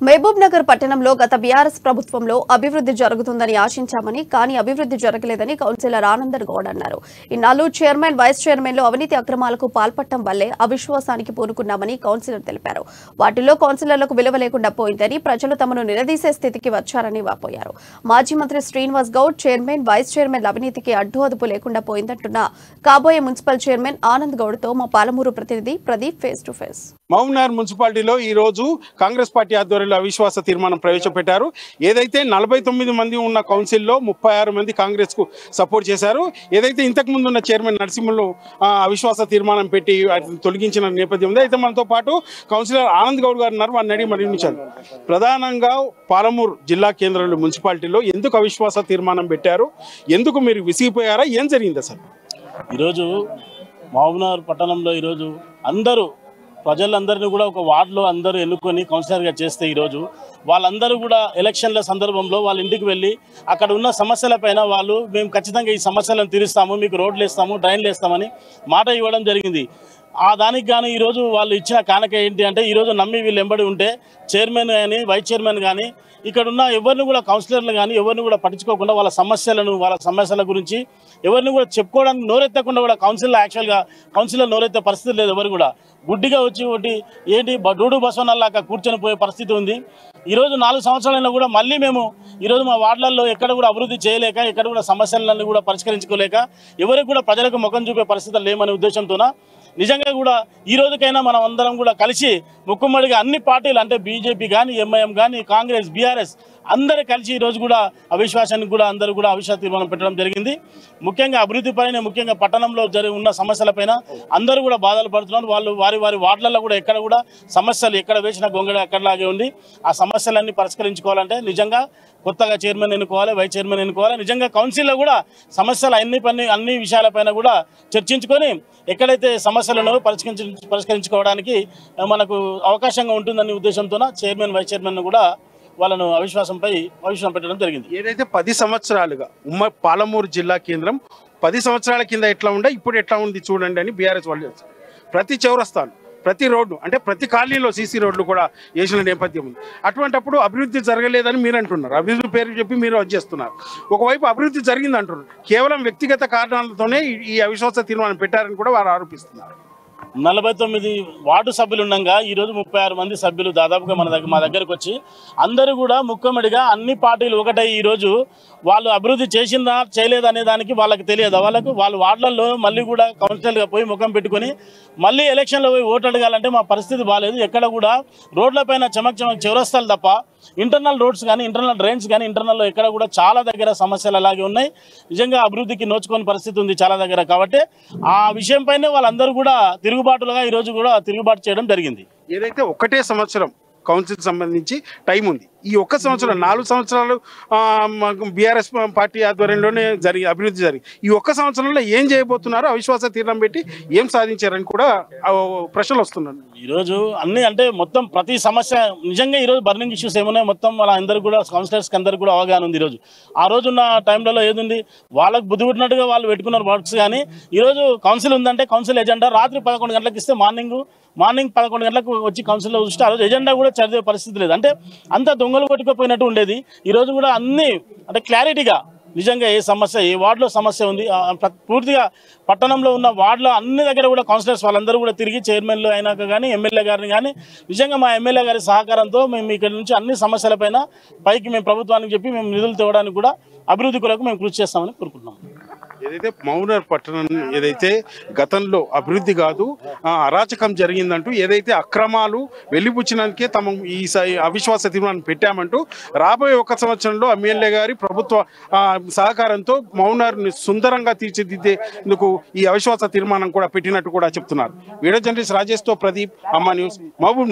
మహబూబ్ నగర్ పట్టణంలో గత బీఆర్ఎస్ ప్రభుత్వంలో అభివృద్ధి జరుగుతుందని ఆశించామని కానీ అభివృద్ధి జరగలేదని కౌన్సిలర్ ఆనందర్ గౌడ్ అన్నారు. ఇన్నాళ్లు చైర్మన్ వైస్ చైర్మన్లు అవినీతి అక్రమాలకు పాల్పడటం వల్లే అవిశ్వాసానికి పూనుకున్నామని కౌన్సిలర్ తెలిపారు. వాటిలో కౌన్సిలర్లకు విలువ లేకుండా పోయిందని ప్రజలు తమను నిలదీసే స్థితికి వచ్చారని వాపోయారు. మాజీ మంత్రి శ్రీనివాస్ గౌడ్ చైర్మన్ వైస్ చైర్మన్ల అవినీతికి అడ్డు అదుపు లేకుండా పోయిందంటున్న కాబోయే మున్సిపల్ చైర్మన్ ఆనంద్ గౌడ్తో మా పాలమూరు ప్రతినిధి Pradeep face to face. Mahabubnagar మున్సిపాలిటీలో ఈ రోజు కాంగ్రెస్ పార్టీ ఆధ్వర్యంలో అవిశ్వాస తీర్మానం ప్రవేశపెట్టారు. ఏదైతే 49 మంది ఉన్న కౌన్సిల్లో 36 మంది కాంగ్రెస్ కు సపోర్ట్ చేశారు. ఏదైతే ఇంతకు ముందు ఉన్న చైర్మన్ నరసింహులు అవిశ్వాస తీర్మానం పెట్టి తొలగించిన నేపథ్యం ఉంది. అయితే మనతో పాటు కౌన్సిలర్ ఆనంద్ గౌడ్ గారు ఉన్నారు. వారిని అడిగి మరణించారు. ప్రధానంగా పాలమూరు జిల్లా కేంద్రంలో మున్సిపాలిటీలో ఎందుకు అవిశ్వాస తీర్మానం పెట్టారు? ఎందుకు మీరు విసిగిపోయారా? ఏం జరిగింది అసలు? ఈరోజు మహబూబ్ నగర్ పట్టణంలో ఈరోజు అందరూ ప్రజలందరినీ కూడా ఒక వార్డులో అందరూ ఎన్నుకొని కౌన్సిలర్గా చేస్తే ఈరోజు వాళ్ళందరూ కూడా ఎలక్షన్ల సందర్భంలో వాళ్ళ ఇంటికి వెళ్ళి అక్కడ ఉన్న సమస్యలపైన వాళ్ళు మేము ఖచ్చితంగా ఈ సమస్యలను తీరుస్తాము, మీకు రోడ్లు వేస్తాము, డ్రైన్లు వేస్తామని మాట ఇవ్వడం జరిగింది. దానికి గాను ఈరోజు వాళ్ళు ఇచ్చిన కానుక ఏంటి అంటే ఈరోజు నమ్మి వీళ్ళు ఎంబడి ఉంటే చైర్మన్ కానీ వైస్ చైర్మన్ కానీ ఇక్కడ ఉన్న ఎవరిని కూడా కౌన్సిలర్లు కానీ ఎవరిని కూడా పట్టించుకోకుండా వాళ్ళ సమస్యల గురించి ఎవరిని కూడా చెప్పుకోవడానికి నోరెత్తకుండా కూడా కౌన్సిలర్ నోరెత్తే పరిస్థితి లేదు. ఎవరు కూడా గుడ్డిగా వచ్చి ఒకటి ఏంటి డూడు బసవనల్లాగా కూర్చొని పోయే పరిస్థితి ఉంది. ఈరోజు 4 సంవత్సరాలైనా కూడా మళ్ళీ మేము ఈరోజు మా వార్డులలో ఎక్కడ కూడా అభివృద్ధి చేయలేక ఎక్కడ కూడా సమస్యలను కూడా పరిష్కరించుకోలేక ఎవరికి కూడా ప్రజలకు ముఖం చూపే పరిస్థితులు లేమనే ఉద్దేశంతోన నిజంగా కూడా ఈ రోజుకైనా మనం అందరం కూడా కలిసి ముక్కుమ్మడిగా అన్ని పార్టీలు అంటే బీజేపీ కానీ ఎంఐఎం కానీ కాంగ్రెస్ బీఆర్ఎస్ అందరూ కలిసి ఈరోజు కూడా అవిశ్వాసానికి కూడా అందరూ కూడా అవిశ్వాస తీర్మానం పెట్టడం జరిగింది. ముఖ్యంగా అభివృద్ధి పైన ముఖ్యంగా పట్టణంలో ఉన్న సమస్యలపైన అందరూ కూడా బాధలు పడుతున్నారు. వాళ్ళు వారి వార్డులలో కూడా ఎక్కడ కూడా సమస్యలు ఎక్కడ వేసిన గొంగడ అక్కడలాగే ఉంది. ఆ సమస్యలన్నీ పరిష్కరించుకోవాలంటే నిజంగా కొత్తగా చైర్మన్ ఎన్నుకోవాలి, వైస్ చైర్మన్ ఎన్నుకోవాలి. నిజంగా కౌన్సిల్లో కూడా సమస్యలు అన్ని విషయాలపైన కూడా చర్చించుకొని ఎక్కడైతే సమస్యలను పరిష్కరించుకోవడానికి మనకు అవకాశంగా ఉంటుందనే ఉద్దేశంతో చైర్మన్ వైస్ చైర్మన్ కూడా వాళ్ళను అవిశ్వాసం పెట్టడం జరిగింది. ఏదైతే 10 సంవత్సరాలుగా పాలమూరు జిల్లా కేంద్రం 10 సంవత్సరాల కింద ఎట్లా ఉండే ఇప్పుడు ఎట్లా ఉంది చూడండి అని బీఆర్ఎస్ వాళ్ళు ప్రతి చౌరస్తాను ప్రతి రోడ్డు అంటే ప్రతి కాలనీలో సీసీ రోడ్లు కూడా వేసిన నేపథ్యం ఉంది. అటువంటిప్పుడు అభివృద్ధి జరగలేదని మీరు అంటున్నారు. అభివృద్ధి పేరు చెప్పి మీరు వచ్చేస్తున్నారు. ఒకవైపు అభివృద్ధి జరిగింది అంటున్నారు. కేవలం వ్యక్తిగత కారణాలతోనే ఈ అవిశ్వాస తీర్మానం పెట్టారని కూడా వారు ఆరోపిస్తున్నారు. 49 వార్డు సభ్యులు ఉండగా ఈరోజు 36 మంది సభ్యులు దాదాపుగా మా దగ్గరకు వచ్చి అందరూ కూడా ముఖ్యమడిగా అన్ని పార్టీలు ఒకటై ఈరోజు వాళ్ళు అభివృద్ధి చేసిందా చేయలేదా అనే దానికి వాళ్ళకి తెలియదు. వాళ్ళు వార్డులలో మళ్ళీ కూడా కౌన్సిలర్గా పోయి ముఖం పెట్టుకొని మళ్ళీ ఎలక్షన్లో పోయి ఓటు అడగాలంటే మా పరిస్థితి బాగాలేదు. ఎక్కడ కూడా రోడ్లపైన చమక్ చౌరస్తాలు తప్ప ఇంటర్నల్ రోడ్స్ కానీ ఇంటర్నల్ డ్రైన్స్ కానీ ఇంటర్నల్లో ఎక్కడ కూడా చాలా దగ్గర సమస్యలు అలాగే ఉన్నాయి. నిజంగా అభివృద్ధికి నోచుకోని పరిస్థితి ఉంది చాలా దగ్గర. కాబట్టి ఆ విషయం పైనే వాళ్ళందరూ కూడా తిరుగుబాటులుగా ఈరోజు కూడా తిరుగుబాటు చేయడం జరిగింది. ఏదైతే ఒకటే సంవత్సరం కౌన్సిల్ సంబంధించి టైం ఉంది. ఈ ఒక్క సంవత్సరం 4 సంవత్సరాలు బీఆర్ఎస్ పార్టీ ఆధ్వర్యంలోనే అభివృద్ధి జరిగింది. ఈ ఒక్క సంవత్సరంలో ఏం చేయబోతున్నారు? అవిశ్వాస తీర్మానం పెట్టి ఏం సాధించారని కూడా ప్రశ్నలు వస్తున్నాయి. ఈరోజు అన్ని అంటే మొత్తం ప్రతి సమస్య నిజంగా ఈరోజు బర్నింగ్ ఇష్యూస్ ఏమున్నాయి మొత్తం వాళ్ళ అందరూ కూడా కౌన్సిలర్స్కి అందరికీ కూడా అవగాహన ఉంది. ఈరోజు ఆ రోజున్న టైంలో ఏదుంది వాళ్ళకు బుద్ధి పుట్టినట్టుగా వాళ్ళు పెట్టుకున్నారు వర్క్స్. కానీ ఈరోజు కౌన్సిల్ ఉందంటే కౌన్సిల్ ఎజెండా రాత్రి 11 గంటలకు ఇస్తే మార్నింగ్ 11 గంటలకు వచ్చి కౌన్సిల్లో చూస్తే ఆ రోజు ఎజెండా కూడా చదివే పరిస్థితి లేదు. అంటే అంత దొంగలు కొట్టుకుపోయినట్టు ఉండేది. ఈరోజు కూడా అన్ని అంటే క్లారిటీగా నిజంగా ఏ సమస్య ఏ వార్డులో సమస్య ఉంది పూర్తిగా పట్టణంలో ఉన్న వార్డులో అన్ని దగ్గర కూడా కౌన్సిలర్స్ వాళ్ళందరూ కూడా తిరిగి చైర్మన్లు అయినాక కానీ ఎమ్మెల్యే గారిని కానీ నిజంగా మా ఎమ్మెల్యే గారి సహకారంతో మేము ఇక్కడ నుంచి అన్ని సమస్యలపైన పైకి మేము ప్రభుత్వానికి చెప్పి మేము నిధులు తేవడానికి కూడా అభివృద్ధి కొరకు మేము కృషి చేస్తామని కోరుకుంటున్నాం. ఏదైతే మహబూబ్ నగర్ పట్టణం ఏదైతే గతంలో అభివృద్ధి కాదు అరాచకం జరిగిందంటూ ఏదైతే అక్రమాలు వెలిపుచ్చినందుకే తమ ఈ అవిశ్వాస తీర్మానం పెట్టామంటూ రాబోయే 1 సంవత్సరంలో ఎమ్మెల్యే గారి ప్రభుత్వ సహకారంతో మహబూబ్ నగర్ని సుందరంగా తీర్చిదిద్దేందుకు ఈ అవిశ్వాస తీర్మానం కూడా పెట్టినట్టు కూడా చెప్తున్నారు. వీడియో జర్నలిస్ట్ రాజేష్తో ప్రదీప్, అమ్మ న్యూస్, మహబూబ్.